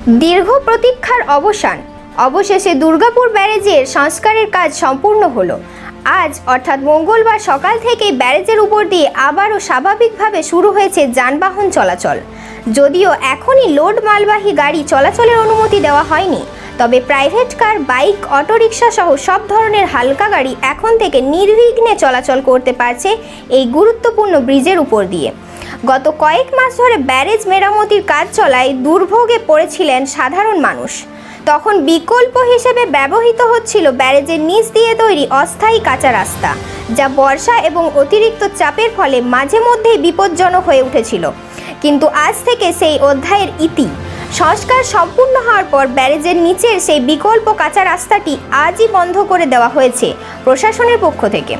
দীর্ঘ প্রতীক্ষার অবসান। অবশেষে দুর্গাপুর ব্যারেজের সংস্কারের কাজ সম্পূর্ণ হলো। আজ অর্থাৎ মঙ্গলবার সকাল থেকেই ব্যারেজের উপর দিয়ে আবারও স্বাভাবিকভাবে শুরু হয়েছে যানবাহন চলাচল। যদিও এখনই লোড মালবাহী গাড়ি চলাচলের অনুমতি দেওয়া হয়নি, তবে প্রাইভেট কার, বাইক, অটোরিকশা সহ সব ধরনের হালকা গাড়ি এখন থেকে নির্বিঘ্নে চলাচল করতে পারছে এই গুরুত্বপূর্ণ ব্রিজের উপর দিয়ে। গত কয়েক মাস ধরে ব্যারেজ মেরামতির কাজ চলায় দুর্ভোগে পড়েছিলেন সাধারণ মানুষ। তখন বিকল্প হিসেবে ব্যবহৃত হচ্ছিল ব্যারেজের নিচ দিয়ে তৈরি অস্থায়ী কাঁচা রাস্তা, যা বর্ষা এবং অতিরিক্ত চাপের ফলে মাঝে মধ্যেই বিপজ্জনক হয়ে উঠেছিল। কিন্তু আজ থেকে সেই অধ্যায়ের ইতি। সংস্কার সম্পূর্ণ হওয়ার পর ব্যারেজের নিচের সেই বিকল্প কাঁচা রাস্তাটি আজই বন্ধ করে দেওয়া হয়েছে প্রশাসনের পক্ষ থেকে।